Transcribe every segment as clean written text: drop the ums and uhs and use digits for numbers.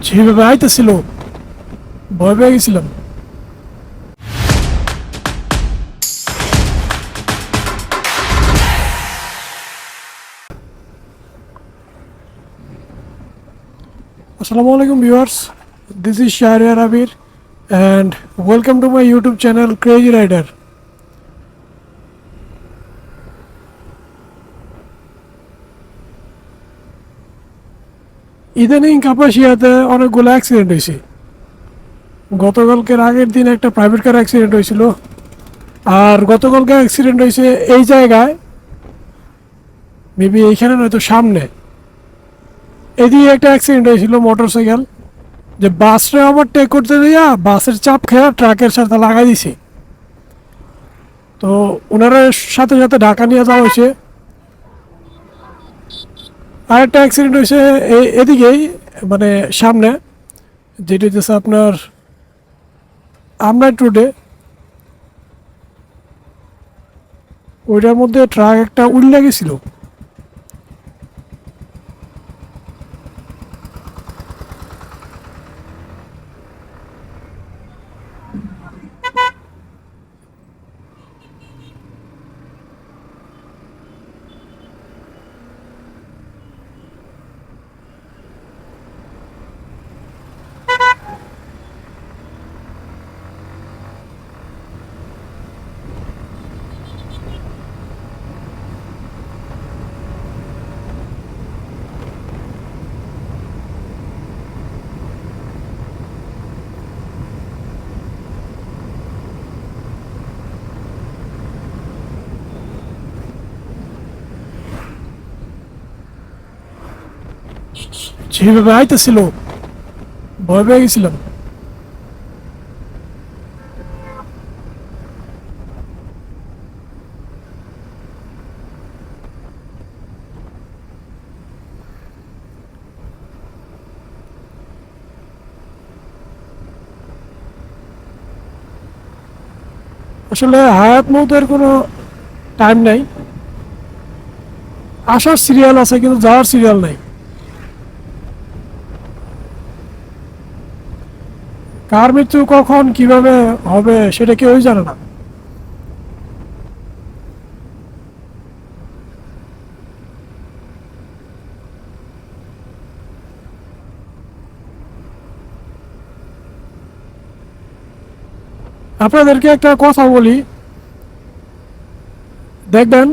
যেভাবে আইতেছিল ভয় পেয়ে গেছিলাম। Assalamu alaikum viewers, this is Shahriar Abir and welcome to my YouTube channel Crazy Rider. ইদানিং কাপাসিয়াতে অনেকগুলো অ্যাক্সিডেন্ট হয়েছে। গতকালকের আগের দিন একটা প্রাইভেট কার অ্যাক্সিডেন্ট হয়েছিল, আর গতকালকে অ্যাক্সিডেন্ট হয়েছে এই জায়গায়, মেবি এইখানে নয়তো সামনে। এদিকে একটা অ্যাক্সিডেন্ট হয়েছিল মোটরসাইকেল, যে বাসটা ওভারটেক করতে দিয়া বাসের চাপ খেয়ে ট্রাকের সাথে লাগাই দিছে। তো ওনারা সাথে সাথে ঢাকা নিয়ে যাওয়া হয়েছে। আরেকটা অ্যাক্সিডেন্ট হয়েছে এদিকেই, মানে সামনে, যেটি হচ্ছে আপনার আমরাইট রোডে। ওইটার মধ্যে ট্রাক একটা উল্লে গেছিল। যেভাবে আইতেছিল ভয় পেয়ে গেছিলাম। আসলে হায়াত মৌতের কোনো টাইম নাই, আসার সিরিয়াল আছে কিন্তু যাওয়ার সিরিয়াল নাই। কার মৃত্যু কখন কিভাবে হবে সেটা কেউই জানে না। আপনাদেরকে একটা কথা বলি, দেখবেন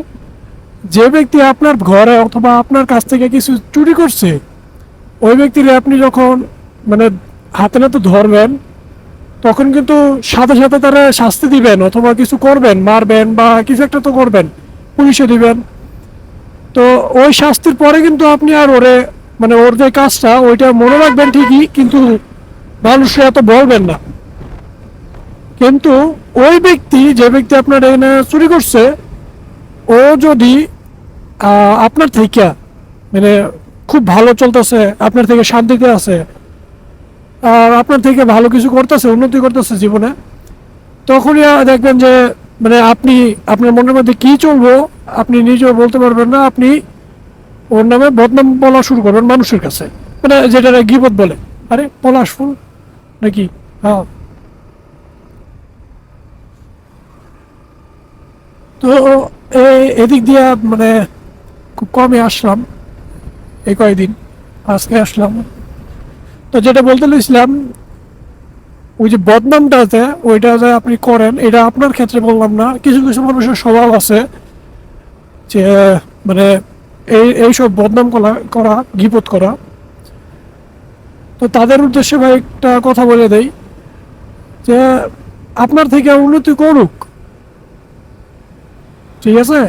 যে ব্যক্তি আপনার ঘরে অথবা আপনার কাছ থেকে কিছু চুরি করছে, ওই ব্যক্তির আপনি যখন মানে হাতে নাতে ধরবেন, তখন কিন্তু সাথে সাথে তারা শাস্তি দিবেন অথবা কিছু করবেন, মারবেন বা কিছু একটা তো করবেন, পুলিশে দিবেন। তো ওই শাস্তির পরে কিন্তু আপনি আর ওরে, মানে ওর যে কাজটা ওইটা মনে রাখবেন ঠিকই, কিন্তু মানুষরা এত বলবেন না। কিন্তু ওই ব্যক্তি, যে ব্যক্তি আপনার এখানে চুরি করছে, ও যদি আপনার থেকে, মানে খুব ভালো চলতেছে, আপনার থেকে শান্তিতে আছে, আর আপনার থেকে ভালো কিছু করতেছে, উন্নতি করতেছে জীবনে, তখনই দেখবেন যে মানে আপনি আপনার মনের মধ্যে কি চলবো আপনি নিজেও বলতে পারবেন না। আপনি ওর নামে বদনাম বলা শুরু করবেন মানুষের কাছে, মানে যেটা গীবত বলে, আরে পলাশ ফুল নাকি। হ্যাঁ, তো এদিক দিয়ে মানে খুব কমই আসলাম এই কয়েকদিন, আজকে আসলাম। তো যেটা বলতে চাইছিলাম, ওই যে বদনামটা আছে ওইটা যে আপনি করেন, এটা আপনার ক্ষেত্রে বললাম না, কিছু কিছু মানুষের স্বভাব আছে যে মানে এইসব বদনাম করা করা গীবত করা। তো তাদের উদ্দেশ্যে ভাই একটা কথা বলে দেই, যে আপনার থেকে উন্নতি করুক, ঠিক আছে,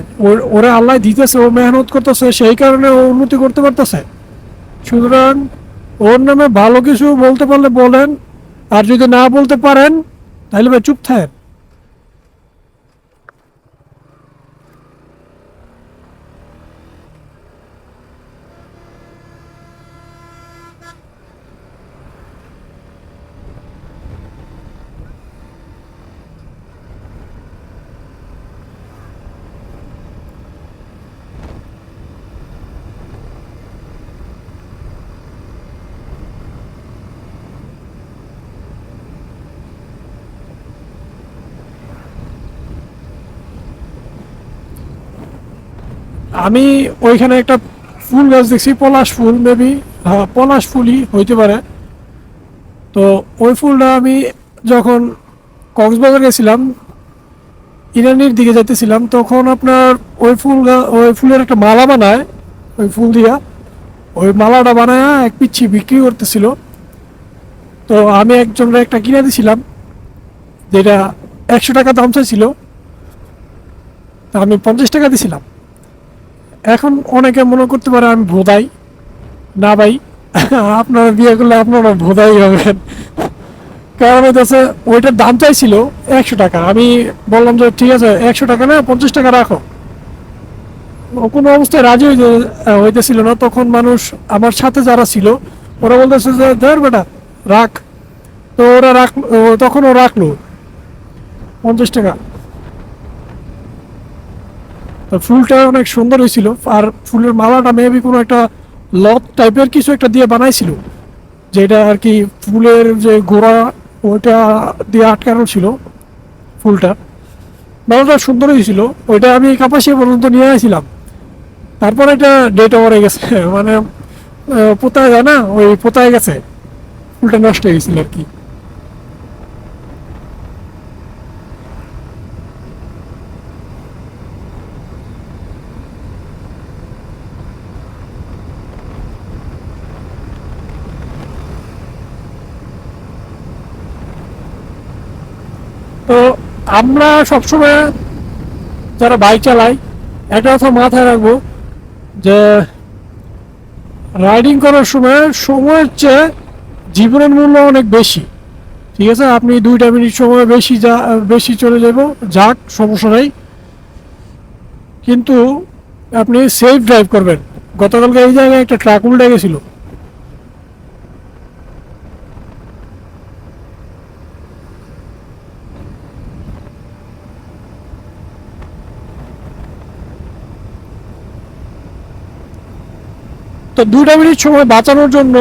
ওরা আল্লাহ দিতেছে, ও মেহনত করতেছে, সেই কারণে ও উন্নতি করতে পারতেছে। সুতরাং ওর নামে ভালো কিছু বলতে পারলে বলেন, আর যদি না বলতে পারেন তাহলে ভাই চুপ থাকেন। আমি ওইখানে একটা ফুল গাছ দেখছি, পলাশ ফুল মেবি, হ্যাঁ পলাশ ফুলই হইতে পারে। তো ওই ফুলটা আমি যখন কক্সবাজার গেছিলাম, ইরানির দিকে যাইতেছিলাম, তখন আপনার ওই ফুলের একটা মালা বানায়, ওই ফুল দিয়া ওই মালাটা বানায় এক পিচ্ছি বিক্রি করতেছিল। তো আমি একজনের একটা কিনে দিছিলাম, যেটা 100 টাকা দাম চাইছিল, তা আমি 50 টাকা দিছিলাম। এখন অনেকে মনে করতে পারে আমি ভোদাই। না ভাই, আপনারা বিয়ে করলে আপনারা ভোদাই হবেন। কারণ হচ্ছে ওইটার দাম চাইছিল 100 টাকা, আমি বললাম যে ঠিক আছে 100 টাকা না 50 টাকা রাখো। ও কোনো অবস্থায় রাজি হইতেছিল না। তখন মানুষ আমার সাথে যারা ছিল ওরা বলতেছে যে ধর বেটা রাখ। তো ওরা রাখলো, তখন ও রাখলো 50 টাকা। তো ফুলটা অনেক সুন্দর হয়েছিল, আর ফুলের মালাটা মেবি কোনো একটা লত টাইপের কিছু একটা দিয়ে বানাইছিল, যেটা আর কি ফুলের যে গোড়া ওইটা দিয়ে আটকানো ছিল ফুলটা। মালাটা সুন্দর হয়েছিল, ওইটা আমি কাপাসিয়া পর্যন্ত নিয়ে আসছিলাম। তারপর এটা ডেট ওভারে গেছে, মানে পোতায় যায় না, ওই পোতায় গেছে, ফুলটা নষ্ট হয়ে গেছিল আর কি। তো আমরা সবসময় যারা বাইক চালাই একটা কথা মাথায় রাখবো যে রাইডিং করার সময় সময়ের চেয়ে জীবনের মূল্য অনেক বেশি। ঠিক আছে, আপনি 2টা মিনিট সময় বেশি চলে যাব, যাক সমস্যা নাই, কিন্তু আপনি সেফ ড্রাইভ করবেন। গতকালকে এই জায়গায় একটা ট্রাক উল্টে গেছিল। তো 2টা মিনিট সময় বাঁচানোর জন্য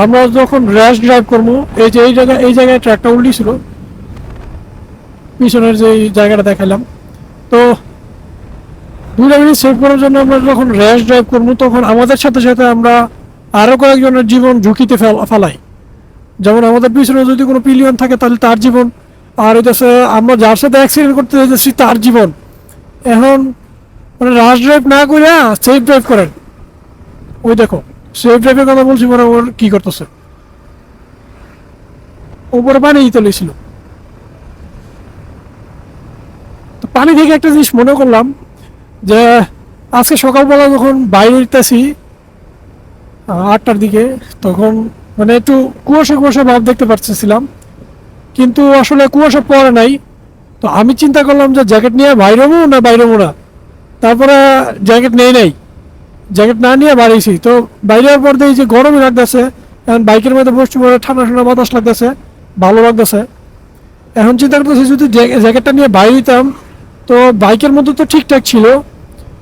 আমরা যখন র্যাশ ড্রাইভ করবো, এই যে এই জায়গায় ট্রাকটা উল্টি ছিল, পিছনের যে জায়গাটা দেখালাম। তো 2টা মিনিট সেভ করার জন্য আমরা যখন র্যাশ ড্রাইভ করবো, তখন আমাদের সাথে সাথে আমরা আরও কয়েকজনের জীবন ঝুঁকিতে ফেলাই। যেমন আমাদের পিছনে যদি কোনো পিলিয়ন থাকে তাহলে তার জীবন, আর হইতেছে আমরা যার সাথে অ্যাক্সিডেন্ট করতে যাচ্ছি তার জীবন। এখন মানে র্যাশ ড্রাইভ না করে সেফ ড্রাইভ করেন। ওই দেখো, সেফ ড্রাইভের কথা বলছি, মানে ওর কি করতেছে, উপরে পানি তুলেছিল। তো পানি থেকে একটা জিনিস মনে করলাম যে আজকে সকালবেলা যখন বাইরে যেতেছি 8টার দিকে, তখন মানে একটু কুয়াশা কুয়াশা ভাব দেখতে পাচ্ছিলাম, কিন্তু আসলে কুয়াশা পড়ে নাই। তো আমি চিন্তা করলাম যে জ্যাকেট নিয়ে বাইরেবো না বাইরেবো না। তারপরে জ্যাকেট নেই নাই, জ্যাকেট না নিয়ে বাড়িয়েছি। তো বাইরের পর দিয়ে যে গরমই লাগতেছে, এখন বাইকের মধ্যে বসতে পরে ঠান্ডা ঠান্ডা বাতাস লাগতেছে, ভালো লাগতেছে। এখন চিন্তা করতেছি যদি জ্যাকেটটা নিয়ে বাইরে দিতাম, তো বাইকের মধ্যে তো ঠিকঠাক ছিল,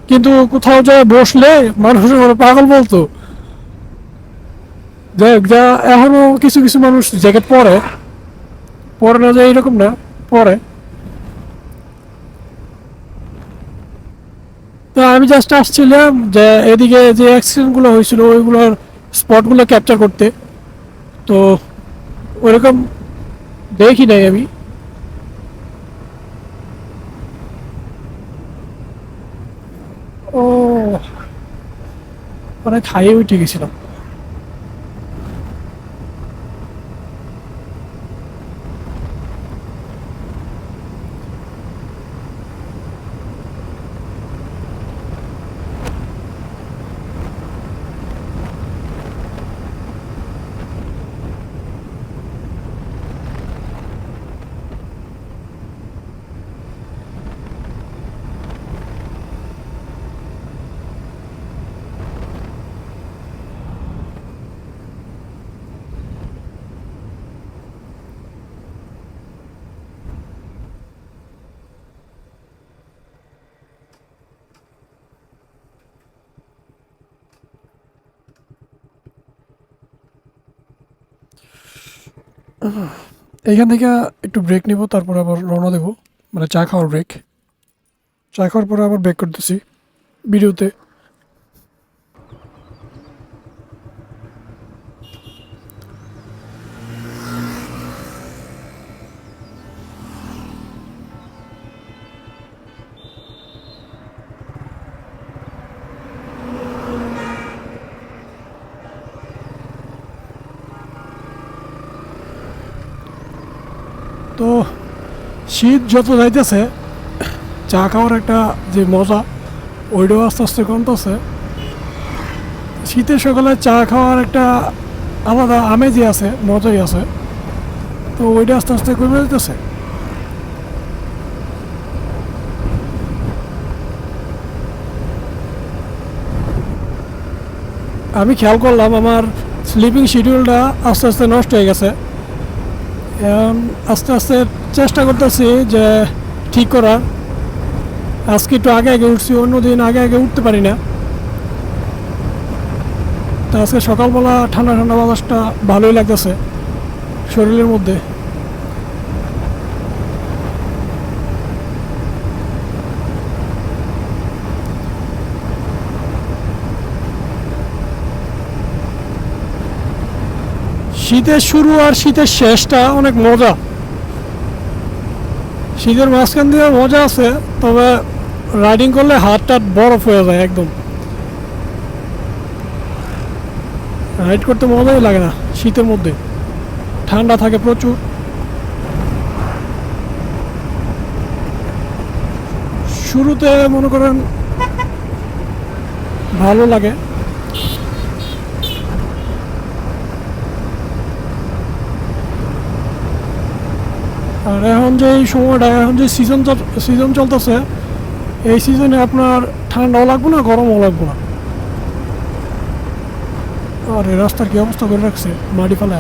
কিন্তু কোথাও যায় বসলে মানুষ মানে পাগল বলতো। যা এখনো কিছু কিছু মানুষ জ্যাকেট পরে, পরে না যায় এরকম না, পরে। তো আমি জাস্ট আসছিলাম যে এদিকে যে অ্যাক্সিডেন্টগুলো হয়েছিল ওইগুলোর স্পটগুলো ক্যাপচার করতে। তো ওইরকম দেখি নাই আমি। ও, অনেক হাইয়ে উঠে গেছিলাম। এইখান থেকে একটু ব্রেক নিব, তারপর আবার রওনা দেবো, মানে চা খাওয়ার ব্রেক। চা খাওয়ার পরে আবার ব্রেক করতেছি। ভিডিওতে। তো শীত যত যাইতেছে চা খাওয়ার একটা যে মজা ওইটাও আস্তে আস্তে কমতেছে। শীতের সকালে চা খাওয়ার একটা আলাদা আমেজই আছে, মজাই আছে, তো ওইটা আস্তে আস্তে কমে যেতেছে। আমি খেয়াল করলাম আমার স্লিপিং শিডিউলটা আস্তে আস্তে নষ্ট হয়ে গেছে। এখন আস্তে আস্তে চেষ্টা করতেছি যে ঠিক করার। আজকে একটু আগে আগে উঠছি, অন্যদিন আগে আগে উঠতে পারি না। তো আজকে সকালবেলা ঠান্ডা ঠান্ডা বাতাসটা ভালোই লাগতেছে শরীরের মধ্যে। শীতের শুরু আর শীতের শেষটা অনেক মজা। শীতের মাঝখান দিয়ে মজা আছে, তবে রাইডিং করলে হাতটা বরফ হয়ে যায় একদম। রাইড করতে মজাই লাগে না শীতের মধ্যে, ঠান্ডা থাকে প্রচুর। শুরুতে মনে করেন ভালো লাগে, আর এখন যে এই সময়টা, এখন যে সিজন চলতেছে, এই সিজনে আপনার ঠান্ডাও লাগবে না, গরমও লাগবে না। আর এই রাস্তার কি অবস্থা করে রাখছে, মাটি ফেলে।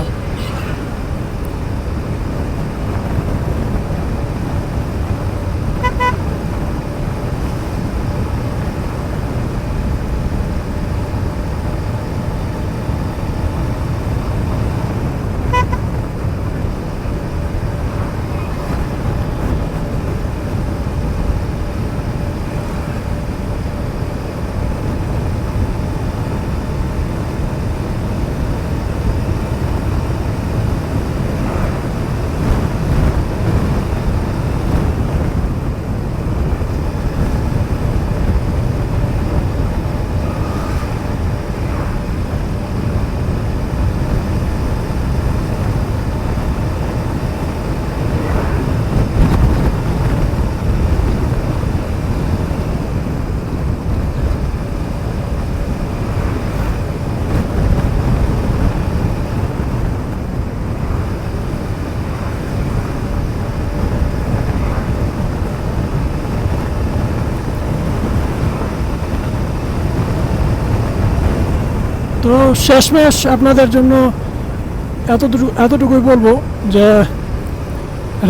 তো শেষমেশ আপনাদের জন্য এতটুকুই বলবো যে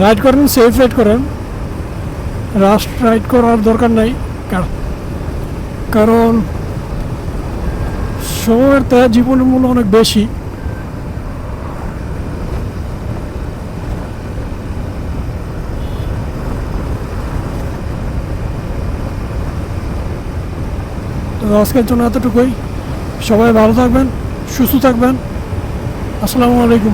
রাইড করেন, সেফ রাইড করেন, রাশ রাইড করার দরকার নাই। কারণ সময়ের তা জীবনের মূল্য অনেক বেশি। তো আজকের জন্য এতটুকুই। সবাই ভালো থাকবেন, সুস্থ থাকবেন। আসসালামু আলাইকুম।